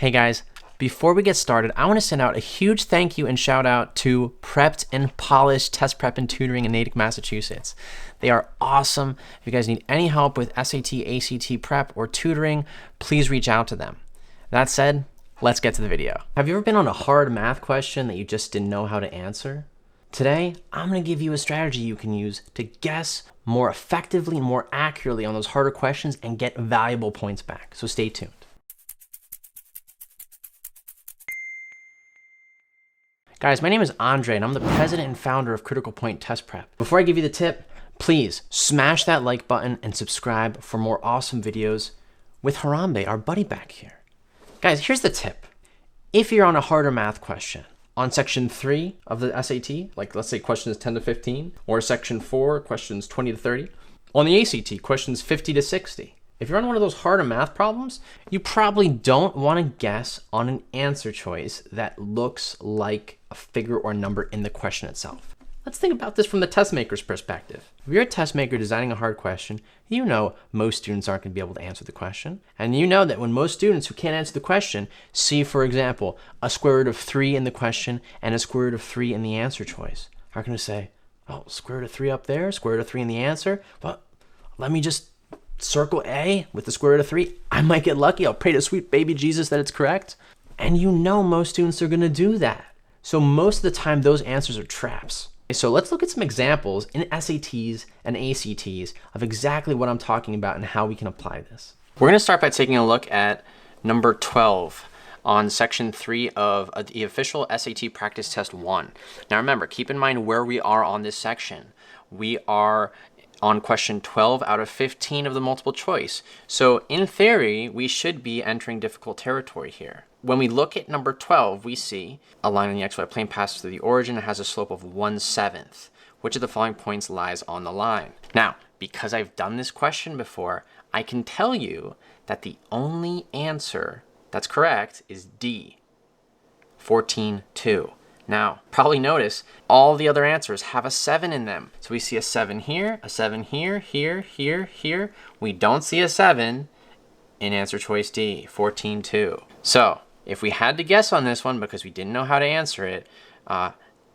Hey guys, before we get started, I want to send out a huge thank you and shout out to Prepped and Polished Test Prep and Tutoring in Natick, Massachusetts. They are awesome. If you guys need any help with SAT, ACT prep, or tutoring, please reach out to them. That said, let's get to the video. Have you ever been on a hard math question that you just didn't know how to answer? Today, I'm going to give you a strategy you can use to guess more effectively and more accurately on those harder questions and get valuable points back. So stay tuned. Guys, my name is Andre, and I'm the president and founder of Critical Point Test Prep. Before I give you the tip, please smash that like button and subscribe for more awesome videos with Harambe, our buddy back here. Guys, here's the tip. If you're on a harder math question, on section 3 of the SAT, like let's say questions 10 to 15, or section 4, questions 20 to 30, on the ACT, questions 50 to 60, if you're on one of those harder math problems, you probably don't want to guess on an answer choice that looks like a figure or number in the question itself. Let's think about this from the test maker's perspective. If you're a test maker designing a hard question, you know most students aren't going to be able to answer the question. And you know that when most students who can't answer the question see, for example, a square root of 3 in the question and a square root of 3 in the answer choice, are going to say, oh, square root of 3 up there, square root of 3 in the answer? Well, let me just circle A with the square root of 3. I might get lucky. I'll pray to sweet baby Jesus that it's correct. And you know most students are going to do that. So most of the time, those answers are traps. So let's look at some examples in SATs and ACTs of exactly what I'm talking about and how we can apply this. We're going to start by taking a look at number 12 on section 3 of the official SAT practice test 1. Now remember, keep in mind where we are on this section. We are on question 12 out of 15 of the multiple choice. So in theory, we should be entering difficult territory here. When we look at number 12, we see a line on the xy plane passes through the origin and has a slope of 1/7. Which of the following points lies on the line? Now, because I've done this question before, I can tell you that the only answer that's correct is D, 14.2. Now, probably notice all the other answers have a 7 in them. So we see a 7 here, a 7 here, here, here, here. We don't see a 7 in answer choice D, 14.2. So if we had to guess on this one because we didn't know how to answer it,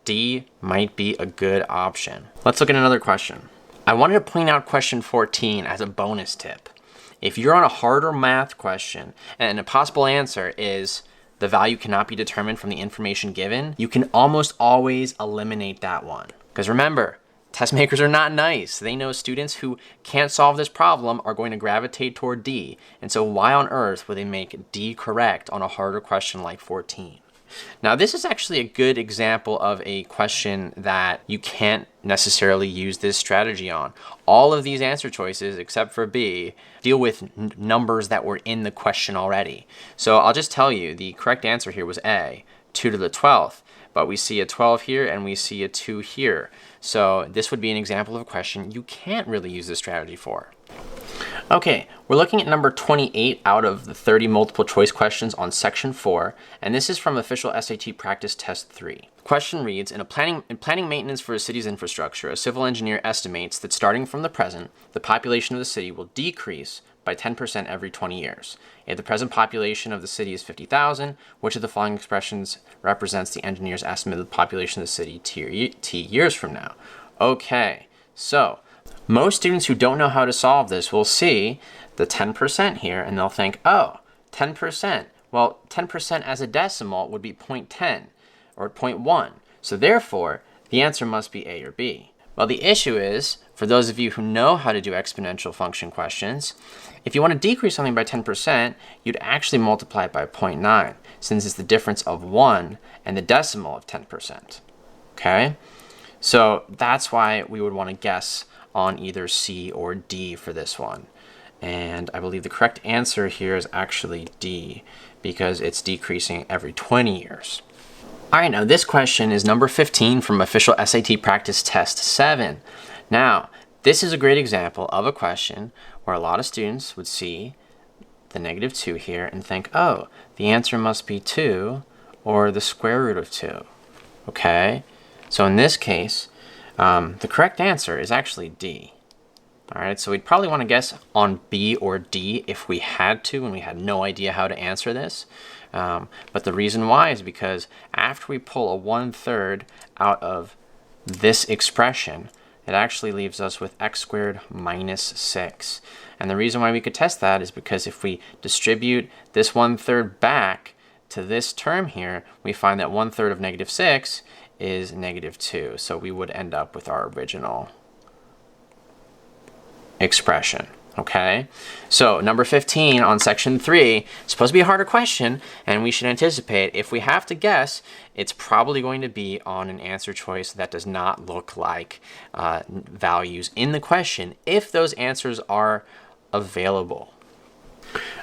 D might be a good option. Let's look at another question. I wanted to point out question 14 as a bonus tip. If you're on a harder math question and a possible answer is the value cannot be determined from the information given, you can almost always eliminate that one. Because remember, test makers are not nice. They know students who can't solve this problem are going to gravitate toward D. And so why on earth would they make D correct on a harder question like 14? Now, this is actually a good example of a question that you can't necessarily use this strategy on. All of these answer choices, except for B, deal with numbers that were in the question already. So I'll just tell you, the correct answer here was A, 2 to the 12th. But we see a 12 here and we see a 2 here. So this would be an example of a question you can't really use this strategy for. Okay, we're looking at number 28 out of the 30 multiple choice questions on section 4, and this is from official SAT practice test 3. The question reads, in planning maintenance for a city's infrastructure, a civil engineer estimates that starting from the present, the population of the city will decrease by 10% every 20 years. If the present population of the city is 50,000, which of the following expressions represents the engineer's estimate of the population of the city t years from now? Okay, so most students who don't know how to solve this will see the 10% here and they'll think, oh, 10%. Well, 10% as a decimal would be 0.10 or 0.1. So therefore, the answer must be A or B. Well, the issue is, for those of you who know how to do exponential function questions, if you want to decrease something by 10%, you'd actually multiply it by 0.9, since it's the difference of 1 and the decimal of 10%. Okay? So that's why we would want to guess on either C or D for this one. And I believe the correct answer here is actually D, because it's decreasing every 20 years. All right, now this question is number 15 from official SAT practice test 7. Now, this is a great example of a question where a lot of students would see the -2 here and think, oh, the answer must be 2 or the square root of 2. Okay, so in this case, the correct answer is actually D. All right, so we'd probably want to guess on B or D if we had to and we had no idea how to answer this. But the reason why is because after we pull a 1/3 out of this expression, it actually leaves us with x squared minus 6. And the reason why we could test that is because if we distribute this 1/3 back to this term here, we find that 1/3 of -6 is -2. So we would end up with our original expression. Okay, so number 15 on section 3 is supposed to be a harder question, and we should anticipate if we have to guess, it's probably going to be on an answer choice that does not look like values in the question if those answers are available.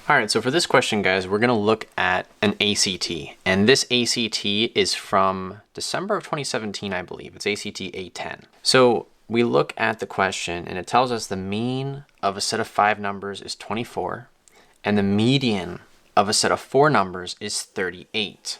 All right, so for this question, guys, we're going to look at an ACT, and this ACT is from December of 2017, I believe. It's ACT A10. So we look at the question and it tells us the mean of a set of 5 numbers is 24 and the median of a set of 4 numbers is 38.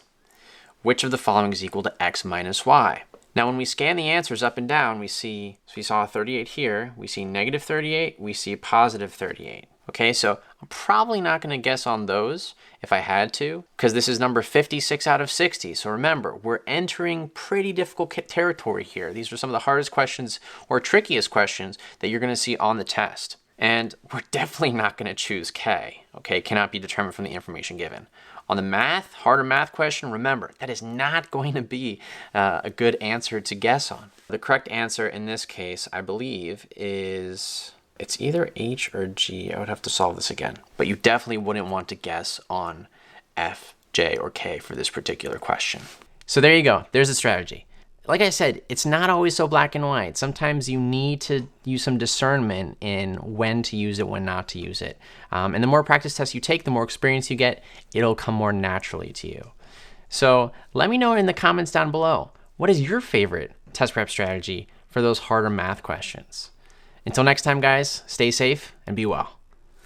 Which of the following is equal to x minus y? Now when we scan the answers up and down, we saw 38 here, we see -38, we see +38. Okay, so I'm probably not going to guess on those if I had to, because this is number 56 out of 60. So remember, we're entering pretty difficult territory here. These are some of the hardest questions or trickiest questions that you're going to see on the test. And we're definitely not going to choose K. Okay, cannot be determined from the information given. On the harder math question, remember, that is not going to be a good answer to guess on. The correct answer in this case, I believe, is... it's either H or G. I would have to solve this again. But you definitely wouldn't want to guess on F, J, or K for this particular question. So there you go. There's the strategy. Like I said, it's not always so black and white. Sometimes you need to use some discernment in when to use it, when not to use it. And the more practice tests you take, the more experience you get, it'll come more naturally to you. So let me know in the comments down below, what is your favorite test prep strategy for those harder math questions? Until next time, guys, stay safe and be well.